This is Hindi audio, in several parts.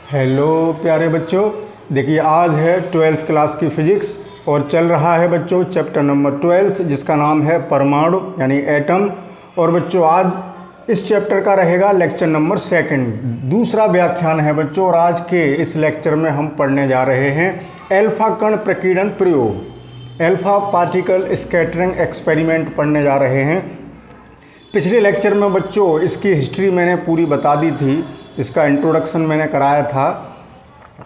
हेलो प्यारे बच्चों, देखिए आज है 12th क्लास की फिजिक्स और चल रहा है बच्चों चैप्टर नंबर 12 जिसका नाम है परमाणु यानी एटम। और बच्चों आज इस चैप्टर का रहेगा लेक्चर नंबर 2, दूसरा व्याख्यान है बच्चों। और आज के इस लेक्चर में हम पढ़ने जा रहे हैं एल्फा कण प्रकीर्णन प्रयोग, एल्फा पार्टिकल स्कैटरिंग एक्सपेरिमेंट पढ़ने जा रहे हैं। पिछले लेक्चर में बच्चों इसकी हिस्ट्री मैंने पूरी बता दी थी, इसका इंट्रोडक्शन मैंने कराया था।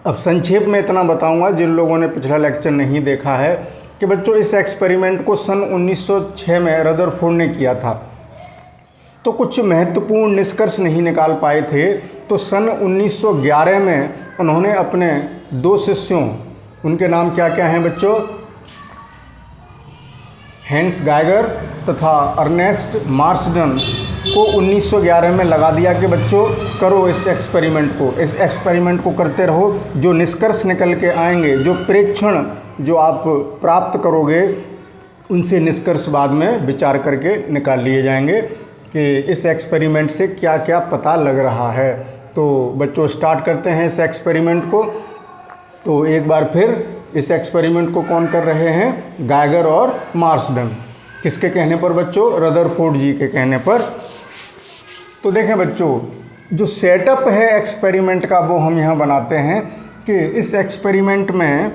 अब संक्षेप में इतना बताऊंगा जिन लोगों ने पिछला लेक्चर नहीं देखा है कि बच्चों इस एक्सपेरिमेंट को सन 1906 में रदरफोर्ड ने किया था, तो कुछ महत्वपूर्ण निष्कर्ष नहीं निकाल पाए थे। तो सन 1911 में उन्होंने अपने 2 शिष्यों, उनके नाम क्या क्या हैं बच्चों, हैंस गाइगर तथा अर्नेस्ट मार्सडन को 1911 में लगा दिया कि बच्चों करो इस एक्सपेरिमेंट को करते रहो। जो निष्कर्ष निकल के आएंगे, जो प्रेक्षण जो आप प्राप्त करोगे, उनसे निष्कर्ष बाद में विचार करके निकाल लिए जाएंगे कि इस एक्सपेरिमेंट से क्या क्या पता लग रहा है। तो बच्चों स्टार्ट करते हैं इस एक्सपेरिमेंट को। तो एक बार फिर इस एक्सपेरिमेंट को कौन कर रहे हैं, गाइगर और मार्सडन। किसके कहने पर बच्चों, रदरफोर्ड जी के कहने पर। तो देखें बच्चों, जो सेटअप है एक्सपेरिमेंट का वो हम यहाँ बनाते हैं कि इस एक्सपेरिमेंट में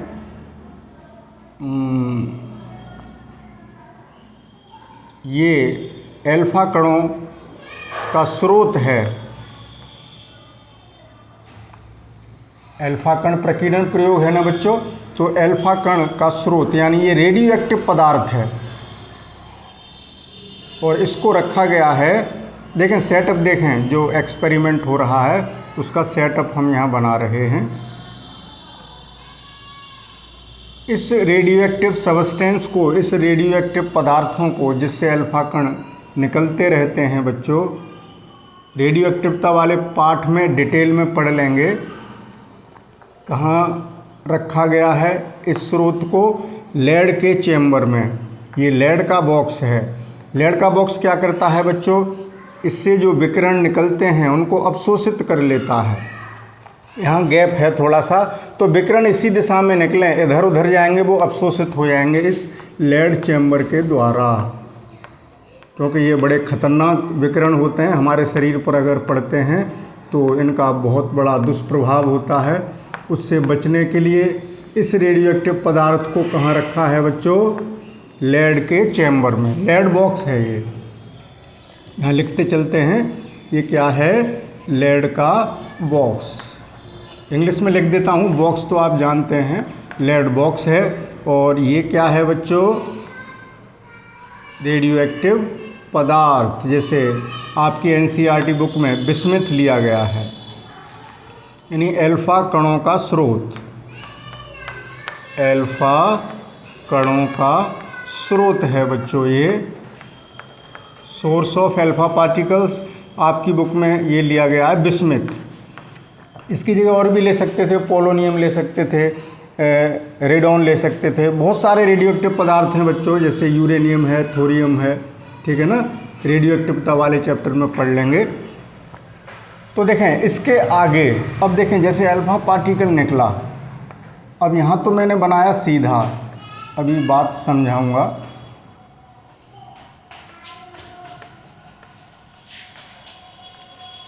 ये एल्फा कणों का स्रोत है, एल्फा कण प्रकीर्णन प्रयोग है ना बच्चों। तो एल्फा कण का स्रोत यानी ये रेडियो एक्टिव पदार्थ है और इसको रखा गया है। देखें सेटअप, देखें जो एक्सपेरिमेंट हो रहा है उसका सेटअप हम यहाँ बना रहे हैं। इस रेडियो एक्टिव सब्सटेंस को, इस रेडियो एक्टिव पदार्थों को जिससे एल्फा कण निकलते रहते हैं बच्चों, रेडियो एक्टिवता वाले पाठ में डिटेल में पढ़ लेंगे कहाँ रखा गया है। इस स्रोत को लेड के चेम्बर में, ये लेड का बॉक्स है। लेड का बॉक्स क्या करता है बच्चों, इससे जो विकिरण निकलते हैं उनको अवशोषित कर लेता है। यहाँ गैप है थोड़ा सा, तो विकिरण इसी दिशा में निकलें, इधर उधर जाएंगे वो अवशोषित हो जाएंगे इस लेड चेम्बर के द्वारा, क्योंकि ये बड़े खतरनाक विकिरण होते हैं। हमारे शरीर पर अगर पड़ते हैं तो इनका बहुत बड़ा दुष्प्रभाव होता है। उससे बचने के लिए इस रेडियो एक्टिव पदार्थ को कहाँ रखा है बच्चों, लेड के चेम्बर में। लेड बॉक्स है ये, यहाँ लिखते चलते हैं ये क्या है, लेड का बॉक्स। इंग्लिश में लिख देता हूँ, बॉक्स तो आप जानते हैं, लेड बॉक्स है। और ये क्या है बच्चों, रेडियो एक्टिव पदार्थ, जैसे आपकी एनसीईआरटी बुक में बिस्मिथ लिया गया है, यानी एल्फा कणों का स्रोत, एल्फा कणों का स्रोत है बच्चों ये। सोर्स ऑफ एल्फा पार्टिकल्स आपकी बुक में ये लिया गया है बिस्मिथ। इसकी जगह और भी ले सकते थे, पोलोनियम ले सकते थे, रेडॉन ले सकते थे। बहुत सारे रेडियो एक्टिव पदार्थ हैं बच्चों, जैसे यूरेनियम है, थोरियम है, ठीक है ना, रेडियो एक्टिविटी वाले चैप्टर में पढ़ लेंगे। तो देखें इसके आगे, अब देखें जैसे अल्फा पार्टिकल निकला, अब यहाँ तो मैंने बनाया सीधा, अभी बात समझाऊंगा।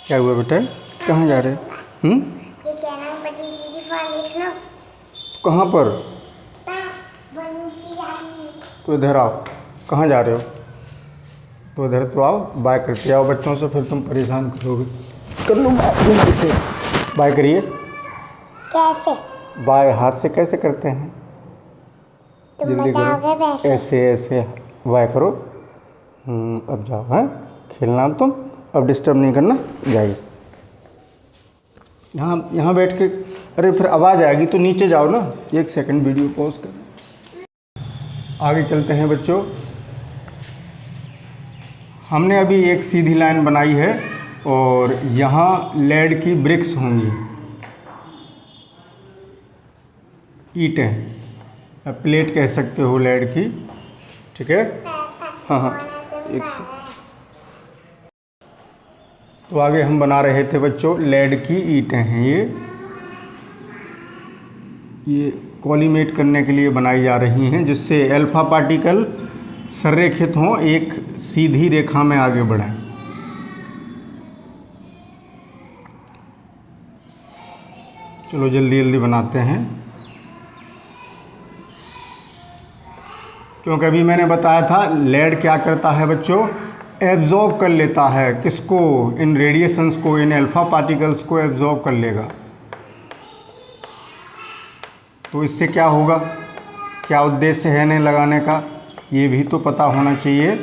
क्या हुआ बेटा, कहाँ जा रहे हैं? ये क्या नाम बटी दीदी फोन देख लो। कहाँ पर? तो इधर आओ। कहाँ जा रहे हो? तो इधर तो आओ, बाय करके आओ बच्चों से, फिर तुम परेशान करोगे। कर लो बाय, बाय करिए। कैसे? बाय हाथ से कैसे करते हैं, तुम जल्दी बताओगे करो, वैसे? ऐसे ऐसे बाय करो। अब जाओ, हैं खेलना अब तुम, अब डिस्टर्ब नहीं करना, जाइए। यहाँ बैठ के, अरे फिर आवाज़ आएगी तो नीचे जाओ ना। 1 सेकंड वीडियो पॉज कर, आगे चलते हैं बच्चों। हमने अभी एक सीधी लाइन बनाई है और यहाँ लेड की ब्रिक्स होंगी, ईंटें, प्लेट कह सकते हो लेड की, ठीक है। हाँ, एक से तो आगे हम बना रहे थे बच्चों, लेड की ईंटें हैं ये, ये कोलिमेट करने के लिए बनाई जा रही हैं, जिससे अल्फा पार्टिकल संरेखित हों, एक सीधी रेखा में आगे बढ़ें। चलो जल्दी जल्दी बनाते हैं, क्योंकि अभी मैंने बताया था लेड क्या करता है बच्चों, एब्जॉर्ब कर लेता है किसको, इन रेडिएशंस को, इन अल्फा पार्टिकल्स को एब्जॉर्ब कर लेगा। तो इससे क्या होगा, क्या उद्देश्य है इन्हें लगाने का, ये भी तो पता होना चाहिए।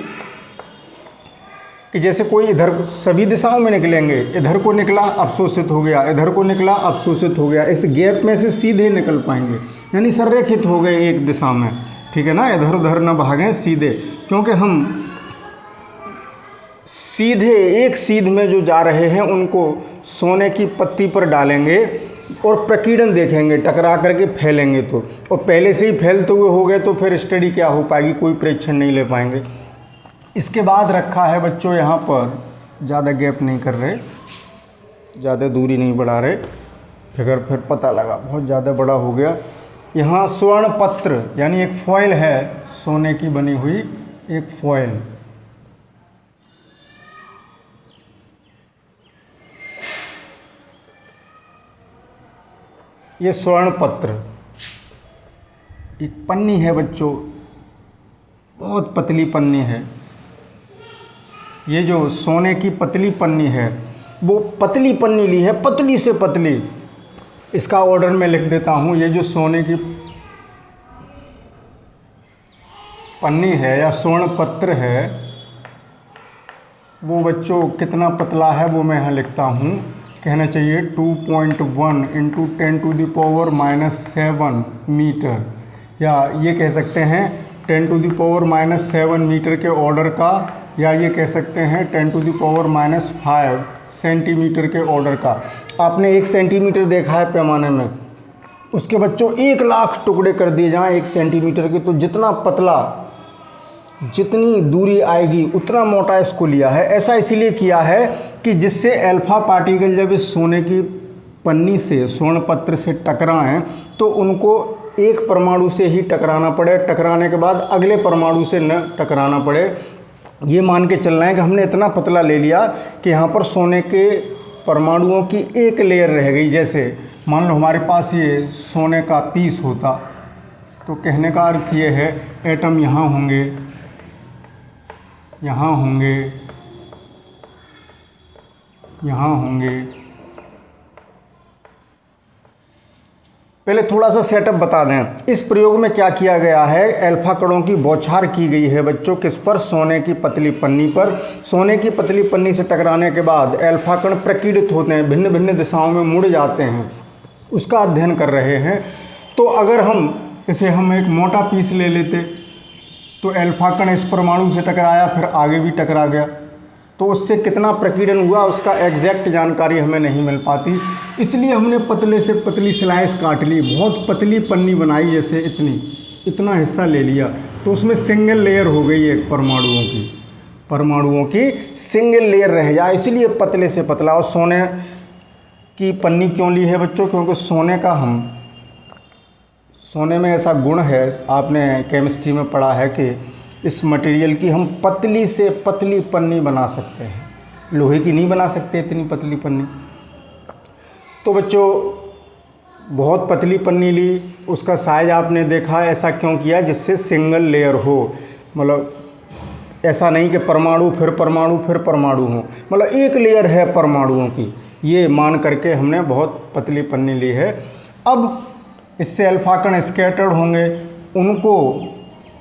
कि जैसे कोई इधर सभी दिशाओं में निकलेंगे, इधर को निकला अवशोषित हो गया, इधर को निकला अवशोषित हो गया, इस गैप में से सीधे निकल पाएंगे, यानी संरेखित हो गए एक दिशा में, ठीक है ना, इधर उधर न भागें, सीधे। क्योंकि हम सीधे एक सीध में जो जा रहे हैं उनको सोने की पत्ती पर डालेंगे और प्रकीर्णन देखेंगे, टकरा करके फैलेंगे तो, और पहले से ही फैलते हुए हो गए तो फिर स्टडी क्या हो पाएगी, कोई परीक्षण नहीं ले पाएंगे। इसके बाद रखा है बच्चों यहाँ पर, ज़्यादा गैप नहीं कर रहे, ज़्यादा दूरी नहीं बढ़ा रहे, फिर पता लगा बहुत ज़्यादा बड़ा हो गया। यहाँ स्वर्ण पत्र यानी एक फॉइल है, सोने की बनी हुई एक फॉइल, ये स्वर्ण पत्र एक पन्नी है बच्चों, बहुत पतली पन्नी है। ये जो सोने की पतली पन्नी है वो पतली पन्नी ली है, पतली से पतली। इसका ऑर्डर मैं लिख देता हूँ। ये जो सोने की पन्नी है या स्वर्ण पत्र है वो बच्चों कितना पतला है वो मैं यहाँ लिखता हूँ, कहना चाहिए 2.1 × 10⁻⁷ मीटर, या ये कह सकते हैं 10⁻⁷ मीटर के ऑर्डर का, या ये कह सकते हैं 10⁻⁵ सेंटीमीटर के ऑर्डर का। आपने 1 सेंटीमीटर देखा है पैमाने में, उसके बच्चों 1 लाख टुकड़े कर दिए जाएँ 1 सेंटीमीटर के, तो जितना पतला, जितनी दूरी आएगी उतना मोटा इसको लिया है। ऐसा इसीलिए किया है कि जिससे अल्फा पार्टिकल जब इस सोने की पन्नी से, स्वर्ण पत्र से टकराएं तो उनको एक परमाणु से ही टकराना पड़े, टकराने के बाद अगले परमाणु से न टकराना पड़े। ये मान के चलना है कि हमने इतना पतला ले लिया कि यहाँ पर सोने के परमाणुओं की एक लेयर रह गई। जैसे मान लो हमारे पास ये सोने का पीस होता, तो कहने का अर्थ ये है एटम यहाँ होंगे, यहाँ होंगे, यहाँ होंगे। पहले थोड़ा सा सेटअप बता दें। इस प्रयोग में क्या किया गया है, अल्फा कणों की बौछार की गई है बच्चों, किस पर, सोने की पतली पन्नी पर। सोने की पतली पन्नी से टकराने के बाद अल्फा कण प्रकीर्णित होते हैं, भिन्न भिन्न दिशाओं में मुड़ जाते हैं, उसका अध्ययन कर रहे हैं। तो अगर हम एक मोटा पीस ले लेते तो अल्फा कण इस परमाणु से टकराया, फिर आगे भी टकरा गया, तो उससे कितना प्रकीर्णन हुआ उसका एग्जैक्ट जानकारी हमें नहीं मिल पाती। इसलिए हमने पतले से पतली स्लाइस काट ली, बहुत पतली पन्नी बनाई, जैसे इतना हिस्सा ले लिया, तो उसमें सिंगल लेयर हो गई एक परमाणुओं की सिंगल लेयर रह जाए, इसलिए पतले से पतला। और सोने की पन्नी क्यों ली है बच्चों, क्योंकि सोने में ऐसा गुण है, आपने केमिस्ट्री में पढ़ा है कि इस मटेरियल की हम पतली से पतली पन्नी बना सकते हैं, लोहे की नहीं बना सकते इतनी पतली पन्नी। तो बच्चों बहुत पतली पन्नी ली, उसका साइज आपने देखा, ऐसा क्यों किया, जिससे सिंगल लेयर हो, मतलब ऐसा नहीं कि परमाणु फिर परमाणु फिर परमाणु हो, मतलब एक लेयर है परमाणुओं की, ये मान करके हमने बहुत पतली पन्नी ली है। अब इससे अल्फा कण स्कैटर्ड होंगे, उनको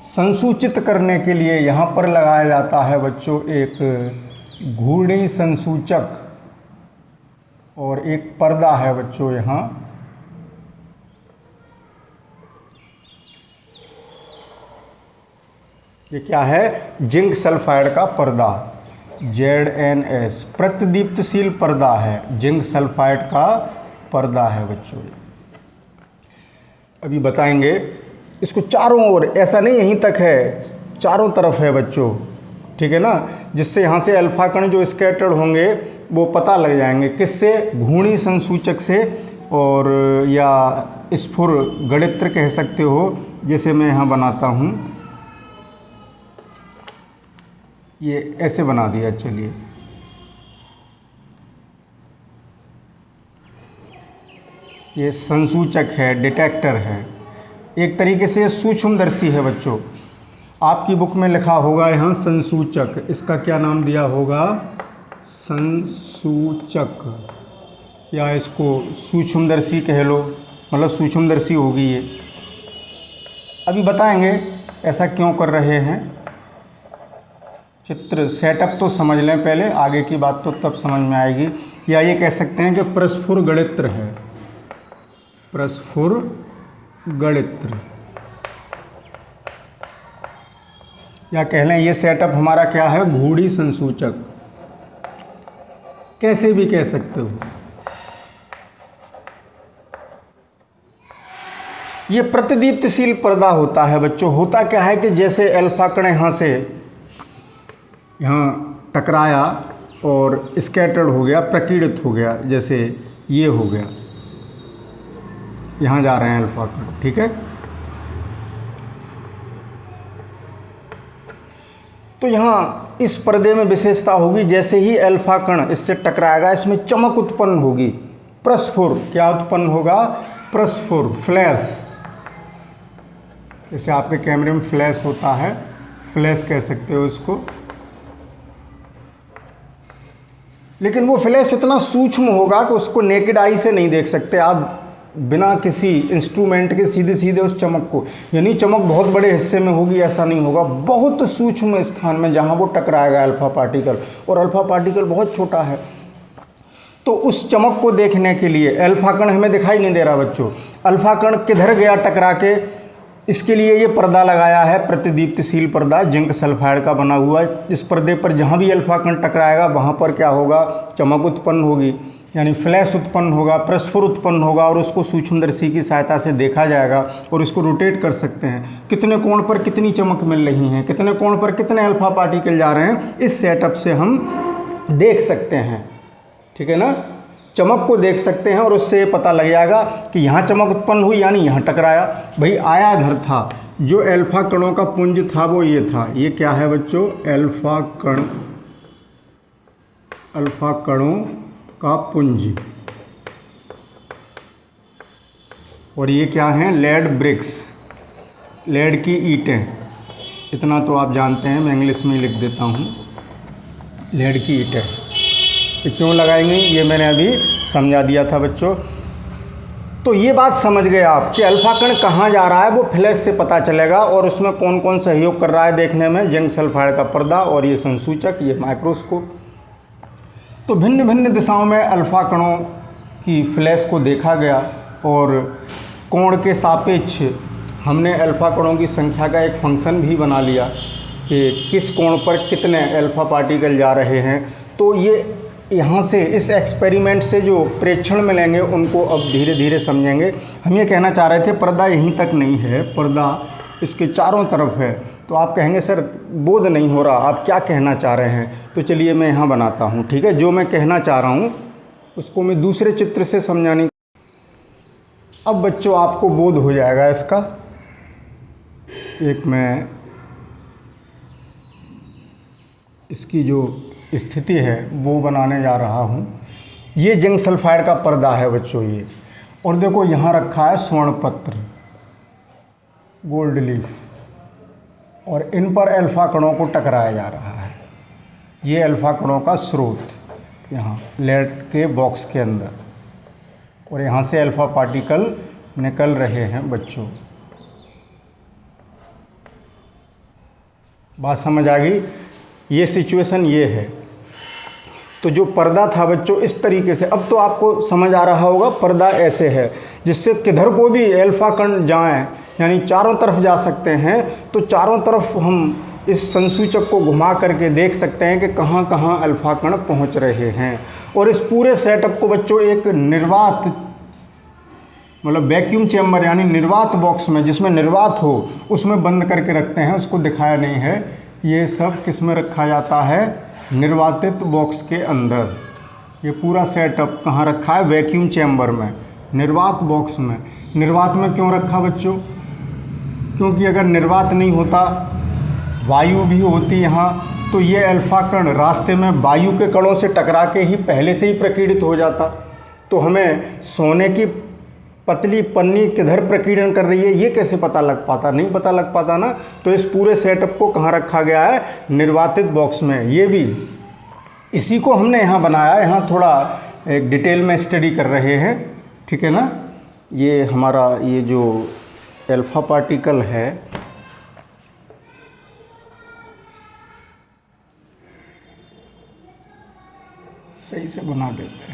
संसूचित करने के लिए यहाँ पर लगाया जाता है बच्चों एक घूर्णी संसूचक, और एक पर्दा है बच्चों यहाँ, ये क्या है, जिंक सल्फाइड का पर्दा, ZnS, प्रतिदीप्तशील पर्दा है, जिंक सल्फाइड का पर्दा है बच्चों। अभी बताएंगे इसको चारों ओर, ऐसा नहीं यहीं तक है, चारों तरफ है बच्चों, ठीक है ना, जिससे यहाँ से अल्फा कण जो स्कैटर्ड होंगे वो पता लग जाएंगे, किससे, घूर्णी संसूचक से, और या स्फुर गणित्र कह सकते हो, जैसे मैं यहाँ बनाता हूँ, ये ऐसे बना दिया। चलिए, ये संसूचक है, डिटेक्टर है, एक तरीके से सूक्ष्मदर्शी है बच्चों। आपकी बुक में लिखा होगा यहाँ संसूचक, इसका क्या नाम दिया होगा? संसूचक, या इसको सूक्ष्मदर्शी कह लो, मतलब सूक्ष्मदर्शी होगी ये। अभी बताएंगे ऐसा क्यों कर रहे हैं। चित्र सेटअप तो समझ लें पहले, आगे की बात तो तब समझ में आएगी। या ये कह सकते हैं कि प्रस्फुर गणित्र है, प्रस्फुर गणित्र, या कह लें ये सेटअप हमारा क्या है? घूड़ी संसूचक, कैसे भी कह सकते हो। ये प्रतिदीप्तिशील पर्दा होता है बच्चों। होता क्या है कि जैसे अल्फा कण यहाँ से यहाँ टकराया और स्कैटर्ड हो गया, प्रकीर्णित हो गया, जैसे ये हो गया, यहाँ जा रहे हैं अल्फा कण, ठीक है। तो यहाँ इस पर्दे में विशेषता होगी, जैसे ही अल्फा कण इससे टकराएगा इसमें चमक उत्पन्न होगी, प्रस्फुर। क्या उत्पन्न होगा? प्रस्फुर, फ्लैश। जैसे आपके कैमरे में फ्लैश होता है, फ्लैश कह सकते हो इसको। लेकिन वो फ्लैश इतना सूक्ष्म होगा कि उसको नेकेड आई से नहीं देख सकते आप, बिना किसी इंस्ट्रूमेंट के सीधे सीधे उस चमक को। यानी चमक बहुत बड़े हिस्से में होगी ऐसा नहीं होगा, बहुत सूक्ष्म स्थान में जहाँ वो टकराएगा अल्फा पार्टिकल, और अल्फा पार्टिकल बहुत छोटा है। तो उस चमक को देखने के लिए अल्फा कण हमें दिखाई नहीं दे रहा बच्चों, अल्फा कण किधर गया टकरा के, इसके लिए ये पर्दा लगाया है, प्रतिदीप्तिशील पर्दा, जिंक सल्फाइड का बना हुआ। इस पर्दे पर जहाँ भी अल्फा कण टकराएगा वहाँ पर क्या होगा? चमक उत्पन्न होगी, यानी फ्लैश उत्पन्न होगा, प्रस्फुर उत्पन्न होगा, और उसको सूक्ष्मदर्शी की सहायता से देखा जाएगा और इसको रोटेट कर सकते हैं। कितने कोण पर कितनी चमक मिल रही है, कितने कोण पर कितने अल्फा पार्टिकल जा रहे हैं, इस सेटअप से हम देख सकते हैं, ठीक है ना। चमक को देख सकते हैं और उससे पता लग जाएगा कि यहाँ चमक उत्पन्न हुई, यानी यहाँ टकराया। भाई आया इधर था, जो अल्फा कणों का पुंज था वो ये था। ये क्या है बच्चों? अल्फा कण, अल्फा कणों का पुंज। और ये क्या हैं? लेड ब्रिक्स, लेड की ईंटें। इतना तो आप जानते हैं, मैं इंग्लिश में लिख देता हूँ, लेड की ईंटें। तो क्यों लगाएंगे ये मैंने अभी समझा दिया था बच्चों। तो ये बात समझ गए आप कि अल्फा कण कहाँ जा रहा है, वो फ्लैश से पता चलेगा, और उसमें कौन कौन सहयोग कर रहा है देखने में, जिंक सल्फाइड का पर्दा और ये संसूचक, ये माइक्रोस्कोप। तो भिन्न भिन्न दिशाओं में अल्फा कणों की फ्लैश को देखा गया, और कोण के सापेक्ष हमने अल्फा कणों की संख्या का एक फंक्शन भी बना लिया कि किस कोण पर कितने अल्फा पार्टिकल जा रहे हैं। तो ये यहाँ से इस एक्सपेरिमेंट से जो प्रेक्षण मिलेंगे उनको अब धीरे धीरे समझेंगे। हम ये कहना चाह रहे थे पर्दा यहीं तक नहीं है, पर्दा इसके चारों तरफ है। तो आप कहेंगे सर बोध नहीं हो रहा, आप क्या कहना चाह रहे हैं? तो चलिए मैं यहाँ बनाता हूँ, ठीक है। जो मैं कहना चाह रहा हूँ उसको मैं दूसरे चित्र से समझाने, अब बच्चों आपको बोध हो जाएगा इसका। एक मैं इसकी जो स्थिति है वो बनाने जा रहा हूँ। ये जिंक सल्फाइड का पर्दा है बच्चों ये, और देखो यहाँ रखा है स्वर्ण पत्र, गोल्ड लीफ, और इन पर अल्फा कणों को टकराया जा रहा है। ये अल्फा कणों का स्रोत यहाँ लेड के बॉक्स के अंदर, और यहाँ से अल्फा पार्टिकल निकल रहे हैं बच्चों। बात समझ आ गई? ये सिचुएशन ये है। तो जो पर्दा था बच्चों इस तरीके से, अब तो आपको समझ आ रहा होगा पर्दा ऐसे है जिससे किधर को भी अल्फा कण जाएं, यानी चारों तरफ जा सकते हैं। तो चारों तरफ हम इस संसूचक को घुमा करके देख सकते हैं कि कहाँ कहाँ अल्फा कण पहुँच रहे हैं। और इस पूरे सेटअप को बच्चों एक निर्वात, मतलब वैक्यूम चैम्बर यानी निर्वात बॉक्स में, जिसमें निर्वात हो उसमें बंद करके रखते हैं। उसको दिखाया नहीं है। ये सब किस में रखा जाता है? निर्वातित बॉक्स के अंदर। ये पूरा सेटअप कहाँ रखा है? वैक्यूम चैम्बर में, निर्वात बॉक्स में। निर्वात में क्यों रखा बच्चों? क्योंकि अगर निर्वात नहीं होता, वायु भी होती यहाँ, तो ये अल्फा कण रास्ते में वायु के कणों से टकरा के ही पहले से ही प्रकीर्णित हो जाता। तो हमें सोने की पतली पन्नी किधर प्रकीर्णन कर रही है ये कैसे पता लग पाता? नहीं पता लग पाता ना। तो इस पूरे सेटअप को कहाँ रखा गया है? निर्वातित बॉक्स में। ये भी इसी को हमने यहाँ बनाया। यहाँ थोड़ा एक डिटेल में स्टडी कर रहे हैं, ठीक है ना। ये हमारा ये जो अल्फा पार्टिकल है, सही से बना देते हैं।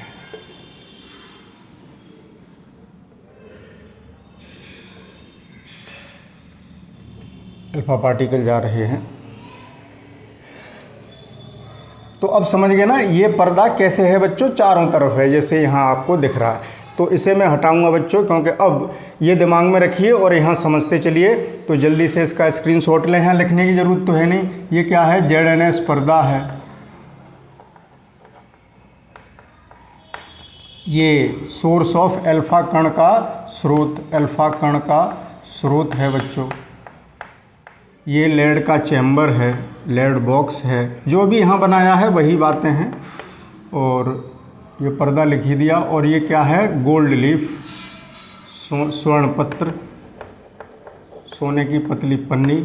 अल्फा पार्टिकल जा रहे हैं। तो अब समझ गए ना ये पर्दा कैसे है बच्चों? चारों तरफ है, जैसे यहाँ आपको दिख रहा है। तो इसे मैं हटाऊंगा बच्चों, क्योंकि अब ये दिमाग में रखिए और यहाँ समझते चलिए। तो जल्दी से इसका स्क्रीनशॉट लें। यहाँ लिखने की ज़रूरत तो है नहीं। ये क्या है? ZNS पर्दा है। ये सोर्स ऑफ अल्फा कण का स्रोत, अल्फा कण का स्रोत है बच्चों। ये लेड का चैम्बर है, लेड बॉक्स है। जो भी यहाँ बनाया है वही बातें हैं। और ये पर्दा लिख ही दिया। और ये क्या है? गोल्ड लीफ, स्वर्ण पत्र, सोने की पतली पन्नी।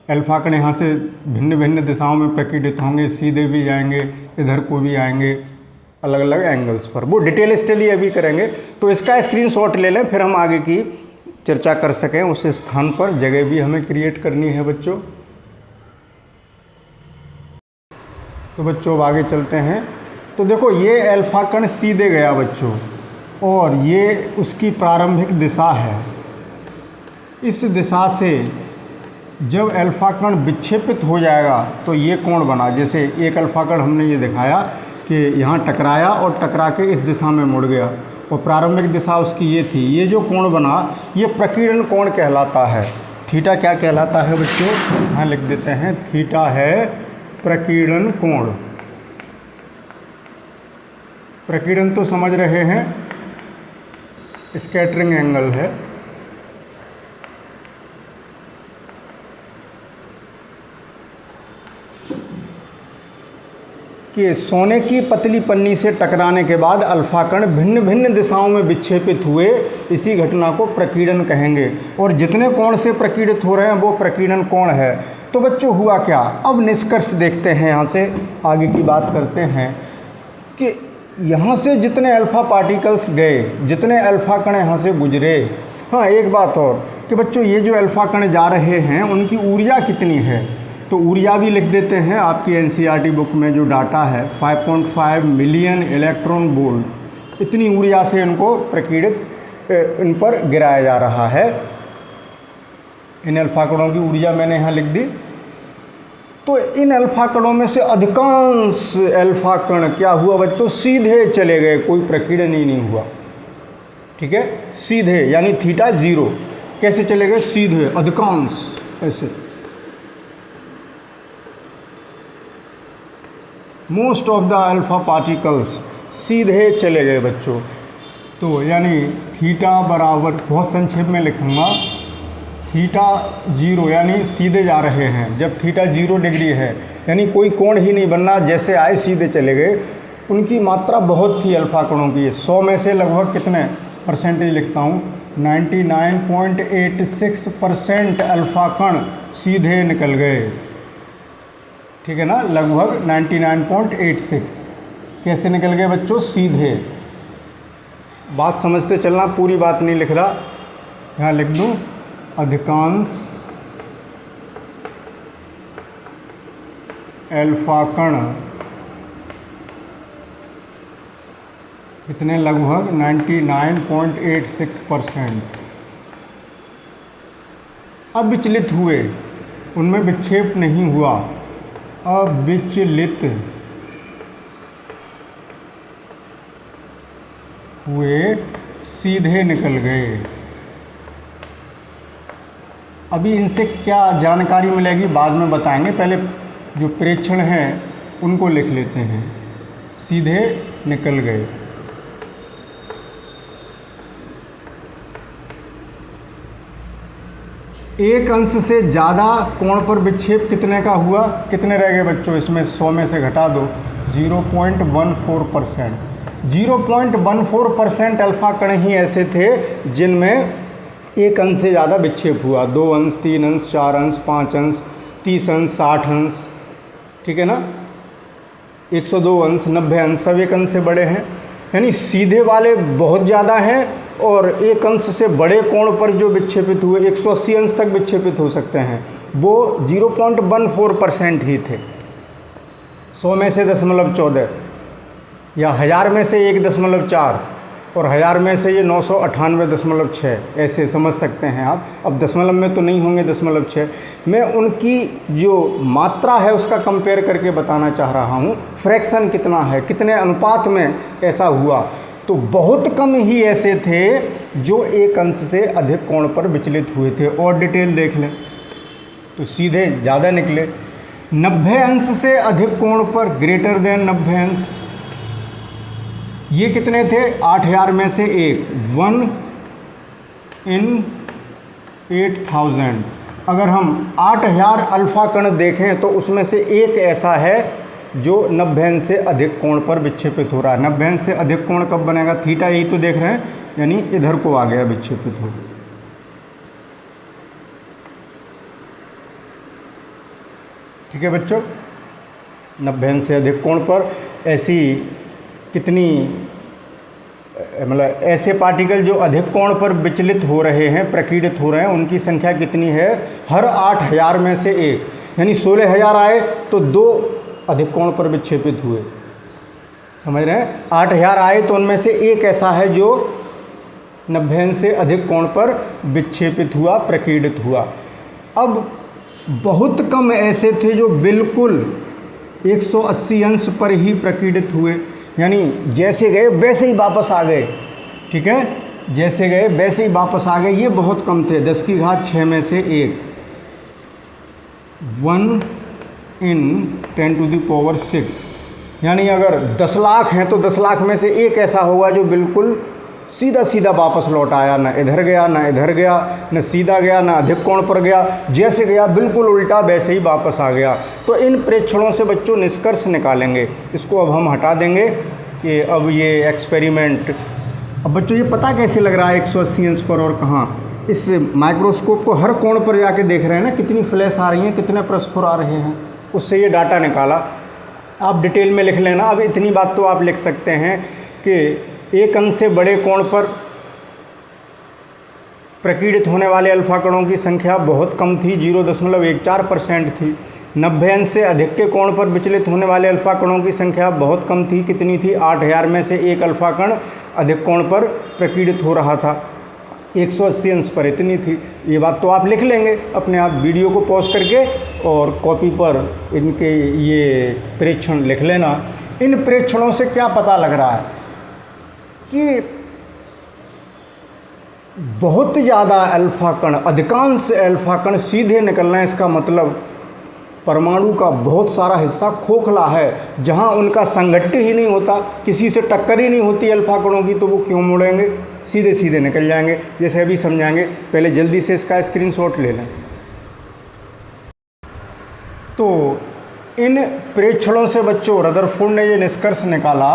अल्फा कण यहाँ से भिन्न भिन्न दिशाओं में प्रकीर्णित होंगे, सीधे भी जाएंगे, इधर को भी आएंगे, अलग अलग एंगल्स पर। वो डिटेल स्टडी अभी करेंगे। तो इसका स्क्रीनशॉट ले लें, फिर हम आगे की चर्चा कर सकें। उस स्थान पर जगह भी हमें क्रिएट करनी है बच्चों। तो बच्चों अब आगे चलते हैं। तो देखो ये अल्फा कण सीधे गया बच्चों, और ये उसकी प्रारंभिक दिशा है। इस दिशा से जब अल्फा कण विक्षेपित हो जाएगा तो ये कोण बना। जैसे एक अल्फा कण हमने ये दिखाया कि यहाँ टकराया और टकरा के इस दिशा में मुड़ गया, और प्रारंभिक दिशा उसकी ये थी। ये जो कोण बना ये प्रकीर्णन कोण कहलाता है। थीटा क्या कहलाता है बच्चों? यहाँ लिख देते हैं, थीटा है प्रकीर्णन कोण। प्रकीर्णन तो समझ रहे हैं, स्कैटरिंग एंगल है। कि सोने की पतली पन्नी से टकराने के बाद अल्फा कण भिन्न भिन्न दिशाओं में विक्षेपित हुए, इसी घटना को प्रकीर्णन कहेंगे। और जितने कोण से प्रकीर्णित हो रहे हैं वो प्रकीर्णन कोण है। तो बच्चों हुआ क्या? अब निष्कर्ष देखते हैं, यहाँ से आगे की बात करते हैं कि यहाँ से जितने अल्फा पार्टिकल्स गए, जितने अल्फा कण यहाँ से गुजरे। हाँ, एक बात और कि बच्चों ये जो अल्फा कण जा रहे हैं उनकी ऊर्जा कितनी है? तो ऊर्जा भी लिख देते हैं। आपकी NCERT बुक में जो डाटा है 5.5 मिलियन इलेक्ट्रॉन वोल्ट, इतनी ऊर्जा से इनको प्रकीर्णित इन पर गिराया जा रहा है। इन अल्फा कणों की ऊर्जा मैंने यहाँ लिख दी। तो इन अल्फा कणों में से अधिकांश अल्फा कण क्या हुआ बच्चों? सीधे चले गए, कोई प्रकीर्णन ही नहीं हुआ। ठीक है, सीधे, यानी थीटा 0। कैसे चले गए? सीधे, अधिकांश ऐसे। Most of the alpha particles सीधे चले गए बच्चों। तो यानी थीटा बराबर, बहुत संक्षेप में लिखूँगा, थीटा 0 यानी सीधे जा रहे हैं। जब थीटा 0 डिग्री है यानी कोई कोण ही नहीं बनना, जैसे आए सीधे चले गए। उनकी मात्रा बहुत थी अल्फा कणों की। 100 में से लगभग कितने परसेंटेज लिखता हूँ? 99.86% अल्फा कण सीधे निकल गए। ठीक है ना, लगभग 99.86। कैसे निकल गए बच्चों? सीधे। बात समझते चलना, पूरी बात नहीं लिख रहा। यहाँ लिख दूँ, अधिकांश अल्फा कण कितने? लगभग 99.86% अविचलित हुए, उनमें विक्षेप नहीं हुआ। अविचलित हुए, सीधे निकल गए। अभी इनसे क्या जानकारी मिलेगी बाद में बताएंगे, पहले जो प्रेक्षण हैं उनको लिख लेते हैं। सीधे निकल गए। एक अंश से ज़्यादा कोण पर विक्षेप कितने का हुआ, कितने रह गए बच्चों, इसमें 100 में से घटा दो, 0.14%। 0.14% अल्फा कण ही ऐसे थे जिनमें एक अंश से ज़्यादा विक्षेप हुआ। 2 अंश, 3 अंश, 4 अंश, 5 अंश, 30 अंश, 60 अंश, ठीक है ना, 102 अंश, 90 अंश, सब एक अंश से बड़े हैं। यानी सीधे वाले बहुत ज़्यादा हैं और एक अंश से बड़े कोण पर जो विक्षेपित हुए 180 अंश तक विक्षेपित हो सकते हैं, वो 0.14% ही थे। 100 में से 0.14 या 1000 में से 1.4 और 1000 में से ये 998.6, ऐसे समझ सकते हैं आप। अब दशमलव में तो नहीं होंगे 0.6, मैं उनकी जो मात्रा है उसका कंपेयर करके बताना चाह रहा हूँ। फ्रैक्शन कितना है, कितने अनुपात में ऐसा हुआ, तो बहुत कम ही ऐसे थे जो एक अंश से अधिक कोण पर विचलित हुए थे। और डिटेल देख लें तो सीधे ज़्यादा निकले। 90 अंश से अधिक कोण पर, ग्रेटर देन 90 अंश, ये कितने थे, 8000 में से 1 in 8000। अगर हम 8000 अल्फा कण देखें तो उसमें से एक ऐसा है जो 90 अंश से अधिक कोण पर विक्षेपित हो रहा है। 90 अंश से अधिक कोण कब बनेगा, थीटा, यही तो देख रहे हैं, यानी इधर को आ गया, विक्षेपित हो गया। ठीक है बच्चों, 90 अंश से अधिक कोण पर ऐसी कितनी, मतलब ऐसे पार्टिकल जो अधिक कोण पर विचलित हो रहे हैं, प्रकीर्णित हो रहे हैं, उनकी संख्या कितनी है, हर 8000 में से 1। यानी 16000 आए तो 2 अधिक कोण पर विक्षेपित हुए, समझ रहे हैं। 8000 आए तो उनमें से एक ऐसा है जो 90 अंश से अधिक कोण पर विक्षेपित हुआ, प्रकीर्णित हुआ। अब बहुत कम ऐसे थे जो बिल्कुल 180 अंश पर ही प्रकीर्णित हुए, यानी जैसे गए वैसे ही वापस आ गए। ठीक है, जैसे गए वैसे ही वापस आ गए, ये बहुत कम थे। 10⁶ में से 1, 1 in 10⁶। यानी अगर 10 लाख हैं तो 10 लाख में से एक ऐसा होगा जो बिल्कुल सीधा सीधा वापस लौट आया, ना इधर गया ना इधर गया, न सीधा गया ना अधिक कोण पर गया, जैसे गया बिल्कुल उल्टा वैसे ही वापस आ गया। तो इन प्रेक्षणों से बच्चों निष्कर्ष निकालेंगे। इसको अब हम हटा देंगे कि अब ये एक्सपेरिमेंट, अब बच्चों ये पता कैसे लग रहा है 180 अंश पर और कहाँ, इस माइक्रोस्कोप को हर कोण पर जाके देख रहे हैं ना, कितनी फ्लैश आ रही हैं, कितने प्रस्फुर आ रहे हैं, उससे ये डाटा निकाला। आप डिटेल में लिख लेना। अब इतनी बात तो आप लिख सकते हैं कि एक अंश से बड़े कोण पर प्रकीर्णित होने वाले अल्फा कणों की संख्या बहुत कम थी, 0.14% थी। 90 अंश से अधिक के कोण पर विचलित होने वाले अल्फा कणों की संख्या बहुत कम थी, कितनी थी, 8000 में से एक अल्फा कण अधिक कोण पर प्रकीर्णित हो रहा था, 180 अंश पर इतनी थी। ये बात तो आप लिख लेंगे अपने आप, वीडियो को पॉज करके और कॉपी पर इनके ये प्रेक्षण लिख लेना। इन प्रेक्षणों से क्या पता लग रहा है कि बहुत ज़्यादा अल्फा कण, अधिकांश अल्फा कण सीधे निकलना है। इसका मतलब परमाणु का बहुत सारा हिस्सा खोखला है, जहां उनका संघट्ट ही नहीं होता, किसी से टक्कर ही नहीं होती अल्फा कणों की, तो वो क्यों मुड़ेंगे, सीधे सीधे निकल जाएंगे। जैसे अभी समझाएंगे, पहले जल्दी से इसका स्क्रीनशॉट ले लें। तो इन प्रेक्षणों से बच्चों रदरफोर्ड ने ये निष्कर्ष निकाला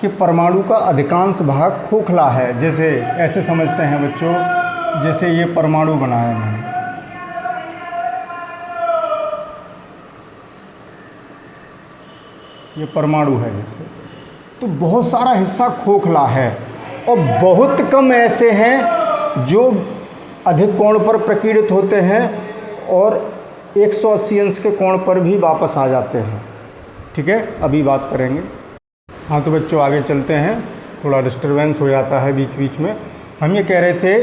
कि परमाणु का अधिकांश भाग खोखला है। जैसे ऐसे समझते हैं बच्चों, जैसे ये परमाणु बनाया मैंने, ये परमाणु है जैसे, तो बहुत सारा हिस्सा खोखला है और बहुत कम ऐसे हैं जो अधिक कोण पर प्रकीर्णित होते हैं और 180 अंश के कोण पर भी वापस आ जाते हैं। ठीक है, अभी बात करेंगे। हाँ तो बच्चों आगे चलते हैं, थोड़ा डिस्टरबेंस हो जाता है बीच बीच में। हम ये कह रहे थे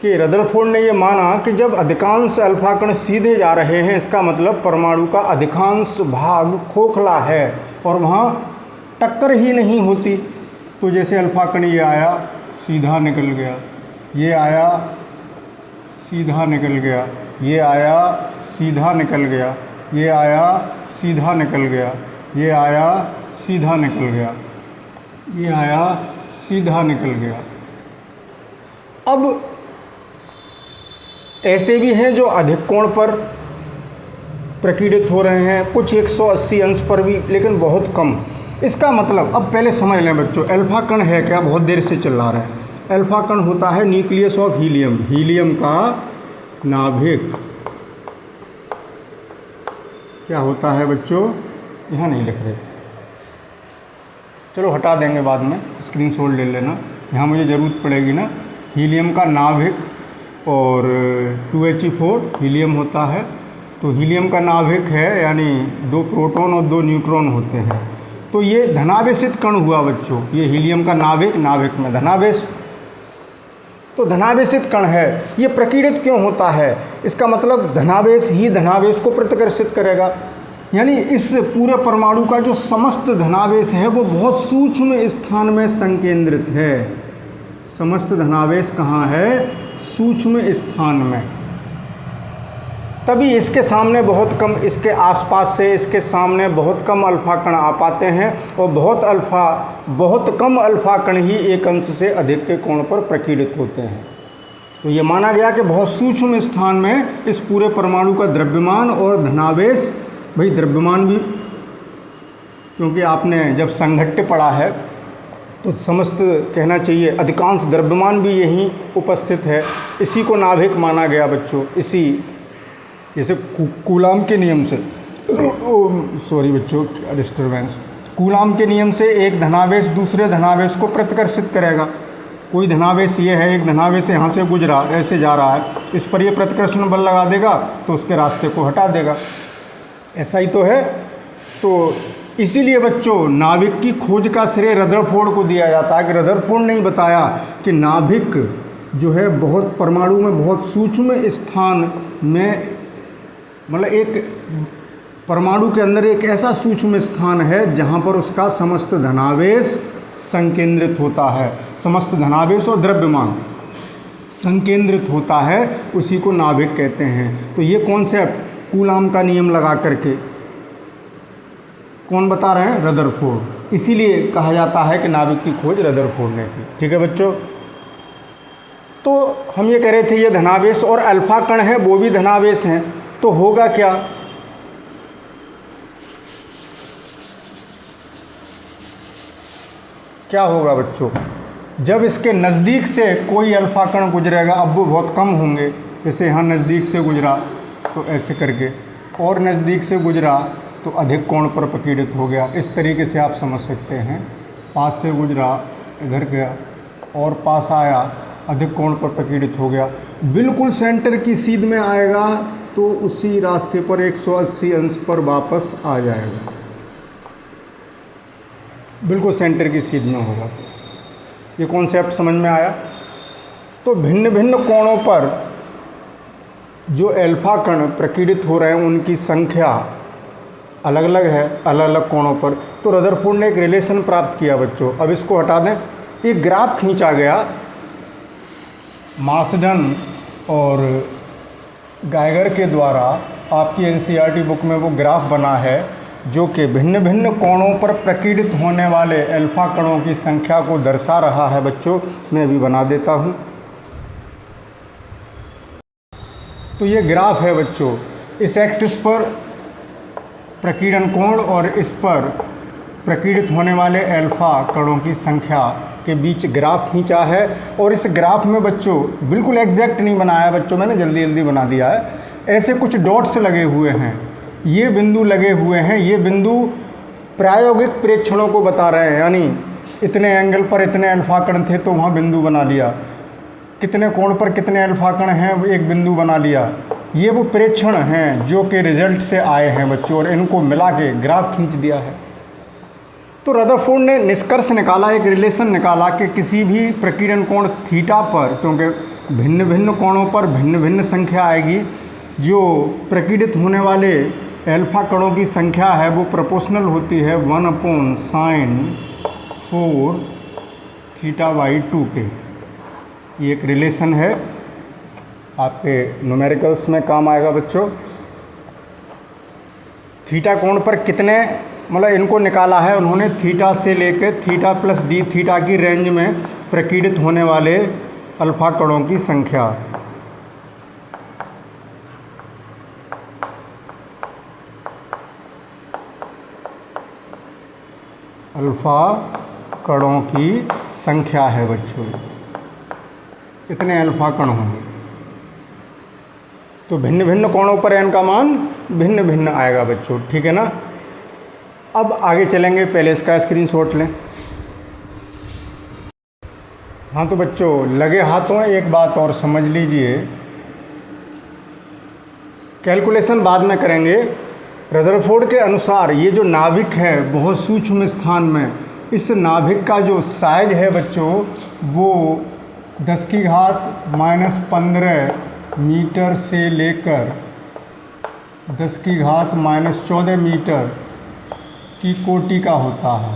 कि रदरफोर्ड ने ये माना कि जब अधिकांश अल्फा कण सीधे जा रहे हैं, इसका मतलब परमाणु का अधिकांश भाग खोखला है और वहाँ टक्कर ही नहीं होती। तो जैसे अल्फा कण ये आया सीधा निकल गया, ये आया सीधा निकल गया, ये आया सीधा निकल गया, ये आया सीधा निकल गया, ये आया सीधा निकल गया, ये आया सीधा निकल गया। अब ऐसे भी हैं जो अधिक कोण पर प्रकीर्णित हो रहे हैं, कुछ 180 अंश पर भी, लेकिन बहुत कम। इसका मतलब अब पहले समझ लें बच्चों, अल्फा कण है क्या, बहुत देर से चिल्ला रहे हैं। अल्फा कण होता है न्यूक्लियस ऑफ हीलियम, हीलियम का नाभिक। क्या होता है बच्चों, यहाँ नहीं लिख रहे, चलो हटा देंगे बाद में, स्क्रीनशॉट ले लेना, यहाँ मुझे ज़रूरत पड़ेगी ना। हीलियम का नाभिक और 2He4 हीलियम होता है। तो हीलियम का नाभिक है, यानी 2 प्रोटॉन और 2 न्यूट्रॉन होते हैं। तो ये धनावेशित कण हुआ बच्चों, ये हीलियम का नाभिक, नाभिक में धनावेश, तो धनावेशित कण है। ये प्रकीर्णित क्यों होता है, इसका मतलब धनावेश ही धनावेश को प्रतिकर्षित करेगा, यानी इस पूरे परमाणु का जो समस्त धनावेश है वो बहुत सूक्ष्म स्थान में संकेंद्रित है। समस्त धनावेश कहाँ है, सूक्ष्म स्थान में। तभी इसके सामने बहुत कम, इसके आसपास से इसके सामने बहुत कम अल्फा कण आ पाते हैं, और बहुत कम अल्फा कण ही एक अंश से अधिक के कोण पर प्रकीर्णित होते हैं। तो ये माना गया कि बहुत सूक्ष्म स्थान में इस पूरे परमाणु का द्रव्यमान और धनावेश, भाई द्रव्यमान भी, क्योंकि आपने जब संघट्ट पढ़ा है तो समस्त कहना चाहिए अधिकांश द्रव्यमान भी यहीं उपस्थित है। इसी को नाभिक माना गया बच्चों, इसी जैसे कूलाम के नियम से, सॉरी बच्चों डिस्टर्बेंस, कूलाम के नियम से एक धनावेश दूसरे धनावेश को प्रतिकर्षित करेगा। कोई धनावेश ये है, एक धनावेश यहाँ से गुजरा, ऐसे जा रहा है, इस पर ये प्रतिकर्षण बल लगा देगा तो उसके रास्ते को हटा देगा, ऐसा ही तो है। तो इसीलिए बच्चों नाभिक की खोज का श्रेय रदरफोर्ड को दिया जाता है, कि रदरफोर्ड ने ही बताया कि नाभिक जो है बहुत परमाणु में बहुत सूक्ष्म स्थान में, मतलब एक परमाणु के अंदर एक ऐसा सूक्ष्म स्थान है जहाँ पर उसका समस्त धनावेश संकेंद्रित होता है, समस्त धनावेश और द्रव्यमान संकेंद्रित होता है, उसी को नाभिक कहते हैं। तो ये कॉन्सेप्ट कूलाम का नियम लगा करके कौन बता रहे हैं, रदरफोर्ड। इसीलिए कहा जाता है कि नाभिक की खोज रदरफोर्ड ने की। ठीक है बच्चों, तो हम ये कह रहे थे ये धनावेश और अल्फा कण है वो भी धनावेश हैं, तो होगा क्या, क्या होगा बच्चों, जब इसके नज़दीक से कोई अल्फा कण गुजरेगा, अब वो बहुत कम होंगे, जैसे यहाँ नज़दीक से गुजरा तो ऐसे करके, और नज़दीक से गुजरा तो अधिक कोण पर प्रकीर्णित हो गया। इस तरीके से आप समझ सकते हैं, पास से गुजरा इधर गया और पास आया, अधिक कोण पर प्रकीर्णित हो गया। बिल्कुल सेंटर की सीध में आएगा तो उसी रास्ते पर 180 अंश पर वापस आ जाएगा, बिल्कुल सेंटर की सीध में होगा। ये कॉन्सेप्ट समझ में आया। तो भिन्न भिन्न कोणों पर जो अल्फा कण प्रकीर्णित हो रहे हैं उनकी संख्या अलग अलग है, अलग अलग कोणों पर। तो रदरफोर्ड ने एक रिलेशन प्राप्त किया बच्चों। अब इसको हटा दें, एक ग्राफ खींचा गया, मार्सडन और गाइगर के द्वारा, आपकी एनसीईआरटी बुक में वो ग्राफ बना है, जो कि भिन्न भिन्न कोणों पर प्रकीर्णित होने वाले अल्फा कणों की संख्या को दर्शा रहा है बच्चों। मैं अभी बना देता हूँ। तो ये ग्राफ है बच्चों, इस एक्सिस पर प्रकीर्णन कोण और इस पर प्रकीर्णित होने वाले अल्फा कणों की संख्या के बीच ग्राफ खींचा है। और इस ग्राफ में बच्चों बिल्कुल एग्जैक्ट नहीं बनाया बच्चों, मैंने जल्दी जल्दी बना दिया है। ऐसे कुछ डॉट्स लगे हुए हैं, ये बिंदु लगे हुए हैं, ये बिंदु प्रायोगिक प्रेक्षणों को बता रहे हैं, यानी इतने एंगल पर इतने अल्फा कण थे तो वहाँ बिंदु बना लिया, कितने कोण पर कितने अल्फा कण हैं एक बिंदु बना लिया। ये वो प्रेक्षण हैं जो कि रिजल्ट से आए हैं बच्चों, और इनको मिला के ग्राफ खींच दिया है। तो रदरफोर्ड ने निष्कर्ष निकाला, एक रिलेशन निकाला कि किसी भी प्रकीर्णन कोण थीटा पर, क्योंकि भिन्न भिन्न कोणों पर भिन्न भिन्न संख्या आएगी, जो प्रकीर्णित होने वाले अल्फा कणों की संख्या है वो प्रोपोर्शनल होती है 1/sin4 θ/2 के। ये एक रिलेशन है, आपके न्यूमेरिकल्स में काम आएगा बच्चों। थीटा कोण पर कितने, मतलब इनको निकाला है उन्होंने, थीटा से लेकर थीटा प्लस डी थीटा की रेंज में प्रकीर्णित होने वाले अल्फा कणों की संख्या। अल्फ़ा कणों की संख्या है बच्चों, इतने अल्फ़ा कण होंगे। तो भिन्न भिन्न कोणों पर n का मान भिन्न भिन्न आएगा बच्चों, ठीक है ना। अब आगे चलेंगे, पहले इसका स्क्रीनशॉट लें। हाँ तो बच्चों लगे हाथों एक बात और समझ लीजिए, कैलकुलेशन बाद में करेंगे। रदरफोर्ड के अनुसार ये जो नाभिक है बहुत सूक्ष्म स्थान में, इस नाभिक का जो साइज है बच्चों वो 10⁻⁻15 मीटर से लेकर 10⁻⁻14 मीटर की कोटि का होता है।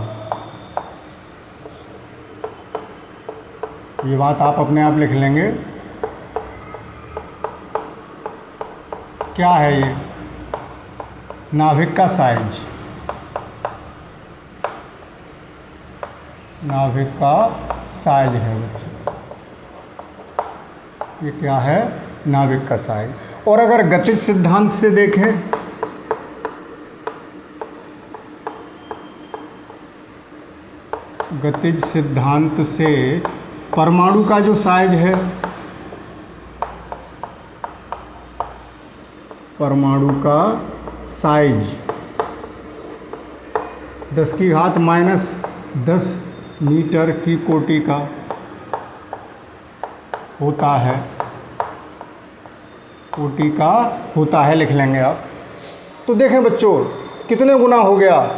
ये बात आप अपने आप लिख लेंगे। क्या है ये? नाभिक का साइज, नाभिक का साइज है बच्चों, ये क्या है? नाभिक का साइज। और अगर गतिज सिद्धांत से देखें, गतिज सिद्धांत से परमाणु का जो साइज है, परमाणु का साइज 10⁻⁻10 मीटर की कोटि का होता है, कोटि का होता है, लिख लेंगे आप। तो देखें बच्चों कितने गुना हो गया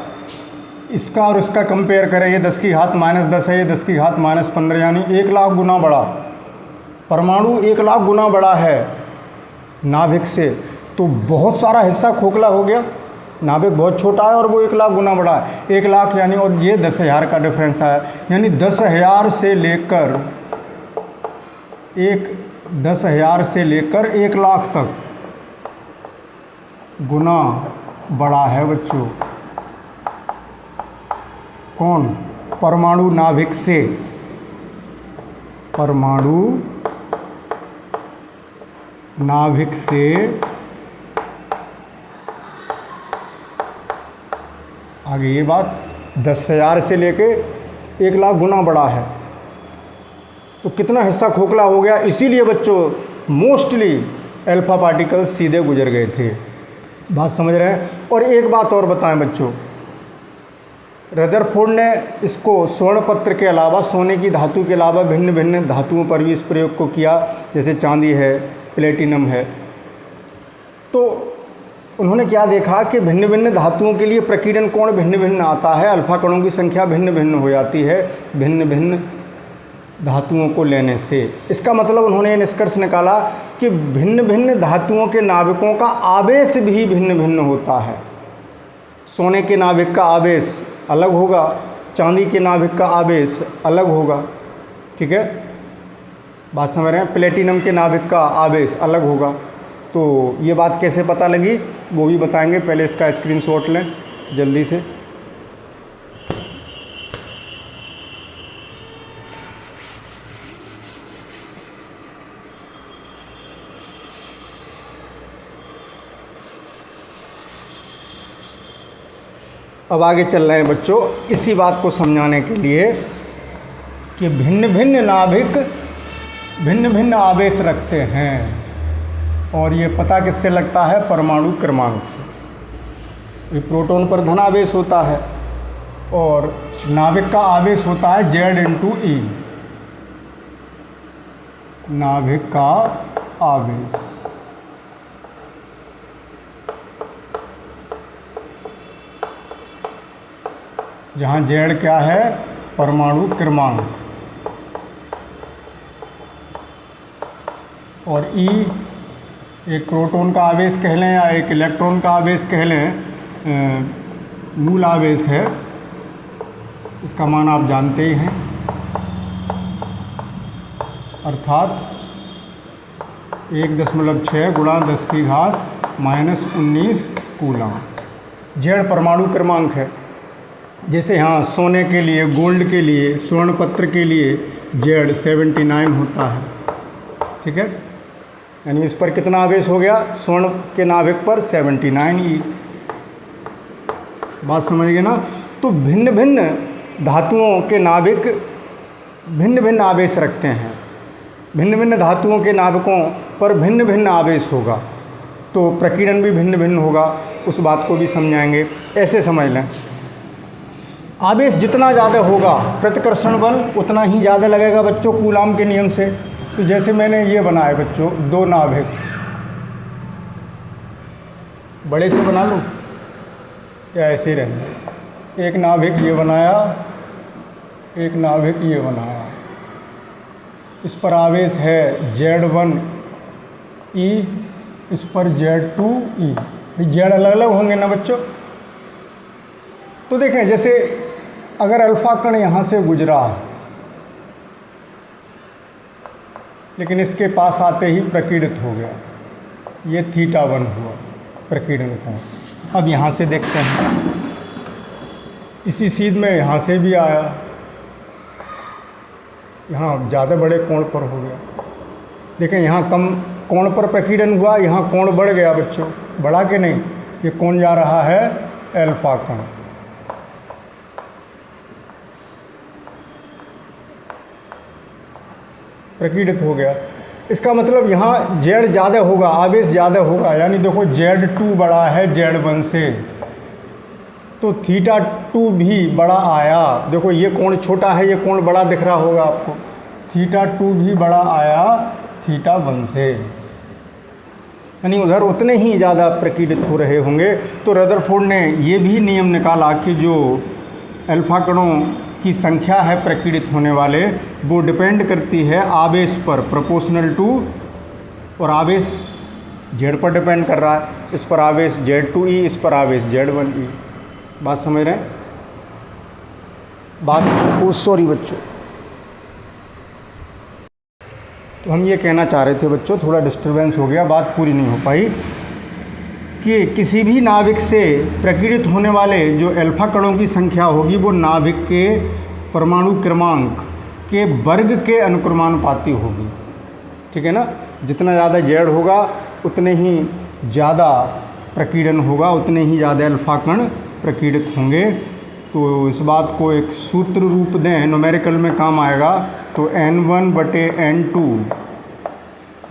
इसका और इसका कंपेयर करें। ये 10⁻⁻10 है, ये 10⁻⁻15, यानी 1,00,000 गुना बड़ा। परमाणु 1,00,000 गुना बड़ा है नाभिक से, तो बहुत सारा हिस्सा खोखला हो गया। नाभिक बहुत छोटा है और वो 1,00,000 गुना बड़ा है। 1,00,000 यानी, और ये 10,000 का डिफरेंस आया, यानी 10,000 से लेकर 1,00,000 तक गुना बड़ा है बच्चों। कौन? परमाणु नाभिक से, परमाणु नाभिक से आगे ये बात 10,000 से लेके 1,00,000 गुना बड़ा है। तो कितना हिस्सा खोखला हो गया। इसीलिए बच्चों मोस्टली अल्फा पार्टिकल्स सीधे गुजर गए थे। बात समझ रहे हैं। और एक बात और बताएं बच्चों, रदरफोर्ड ने इसको स्वर्ण पत्र के अलावा, सोने की धातु के अलावा भिन्न भिन्न धातुओं पर भी इस प्रयोग को किया, जैसे चांदी है, प्लेटिनम है। तो उन्होंने क्या देखा कि भिन्न भिन्न धातुओं के लिए प्रकीर्णन कोण भिन्न भिन्न आता है, अल्फा कणों की संख्या भिन्न भिन्न हो जाती है भिन्न भिन्न धातुओं को लेने से। इसका मतलब उन्होंने ये निष्कर्ष निकाला कि भिन्न भिन्न धातुओं के नाभिकों का आवेश भी भिन्न भिन्न होता है। सोने के नाभिक का आवेश अलग होगा, चांदी के नाभिक का आवेश अलग होगा, ठीक है, बात समझ रहे हैं। प्लेटिनम के नाभिक का आवेश अलग होगा। तो ये बात कैसे पता लगी वो भी बताएंगे। पहले इसका स्क्रीनशॉट लें जल्दी से। अब आगे चल रहे हैं बच्चों इसी बात को समझाने के लिए कि भिन्न भिन्न नाभिक भिन्न भिन्न आवेश रखते हैं, और ये पता किससे लगता है? परमाणु क्रमांक से। ये प्रोटॉन पर धन आवेश होता है और नाभिक का आवेश होता है Z/E, नाभिक का आवेश। जहाँ Z क्या है? परमाणु क्रमांक, और E एक प्रोटॉन का आवेश कह लें या एक इलेक्ट्रॉन का आवेश कह लें, मूल आवेश है, इसका मान आप जानते ही हैं, अर्थात 1.6 गुणा 10⁻⁻19 कूलम। Z परमाणु क्रमांक है। जैसे हाँ सोने के लिए, गोल्ड के लिए, स्वर्ण पत्र के लिए Z 79 होता है, ठीक है, यानी इस पर कितना आवेश हो गया? स्वर्ण के नाभिक पर 79E। बात समझ गए ना। तो भिन्न भिन्न धातुओं के नाभिक भिन्न भिन्न आवेश रखते हैं, भिन्न भिन्न धातुओं के नाभिकों पर भिन्न भिन्न आवेश होगा, तो प्रकीर्णन भी भिन्न भिन्न होगा, उस बात को भी समझाएंगे। ऐसे समझ लें, आवेश जितना ज़्यादा होगा प्रतिकर्षण बल उतना ही ज़्यादा लगेगा बच्चों कूलाम के नियम से। तो जैसे मैंने ये बनाया बच्चों, दो नाभिक, बड़े से बना लूँ या ऐसे ही रहने, एक नाभिक ये बनाया, एक नाभिक ये बनाया, इस पर आवेश है Z1E, इस पर Z2E, Z अलग अलग होंगे ना बच्चों। तो देखें, जैसे अगर अल्फा कण यहाँ से गुजरा, लेकिन इसके पास आते ही प्रकीर्णित हो गया, ये θ1 हुआ प्रकीर्णन कोण। अब यहाँ से देखते हैं, इसी सीध में यहाँ से भी आया, यहाँ ज़्यादा बड़े कोण पर हो गया। देखें, यहाँ कम कोण पर प्रकीर्णन हुआ, यहाँ कोण बढ़ गया बच्चों, बढ़ा के नहीं, ये कोण जा रहा है अल्फा कण। प्रकीर्णित हो गया, इसका मतलब यहाँ Z ज़्यादा होगा, आवेश ज़्यादा होगा, यानी देखो Z2 बड़ा है Z1 से, तो θ2 भी बड़ा आया। देखो ये कोण छोटा है, ये कोण बड़ा दिख रहा होगा आपको, θ2 भी बड़ा आया θ1 से, यानी उधर उतने ही ज़्यादा प्रकीर्णित हो रहे होंगे। तो रदरफोर्ड ने ये भी नियम निकाला कि जो अल्फा कणों की संख्या है प्रकीर्णित होने वाले, वो डिपेंड करती है आवेश पर, प्रोपोर्शनल टू, और आवेश Z पर डिपेंड कर रहा है, इस पर आवेश Z2E, इस पर आवेश Z1E। बात समझ रहे हैं? बात सॉरी बच्चों, तो हम ये कहना चाह रहे थे बच्चों, थोड़ा डिस्टरबेंस हो गया, बात पूरी नहीं हो पाई, कि किसी भी नाभिक से प्रकीर्णित होने वाले जो अल्फा कणों की संख्या होगी वो नाभिक के परमाणु क्रमांक के वर्ग के अनुक्रमानुपाती होगी। ठीक है ना? जितना ज़्यादा Z होगा उतने ही ज़्यादा प्रकीर्णन होगा, उतने ही ज़्यादा अल्फा कण प्रकीर्णित होंगे। तो इस बात को एक सूत्र रूप दें, न्यूमेरिकल में काम आएगा, तो N1/N2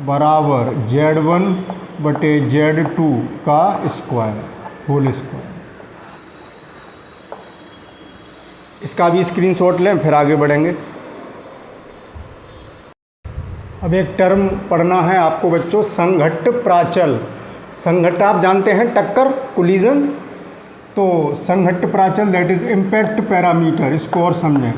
बराबर Z1/Z2 का स्क्वायर, होल स्क्वायर। इसका भी स्क्रीनशॉट लें, फिर आगे बढ़ेंगे। अब एक टर्म पढ़ना है आपको बच्चों, संघट्ट प्राचल। संघट्ट आप जानते हैं, टक्कर, कोलिजन। तो संघट्ट प्राचल दैट इज इम्पैक्ट पैरामीटर, इसको और समझें।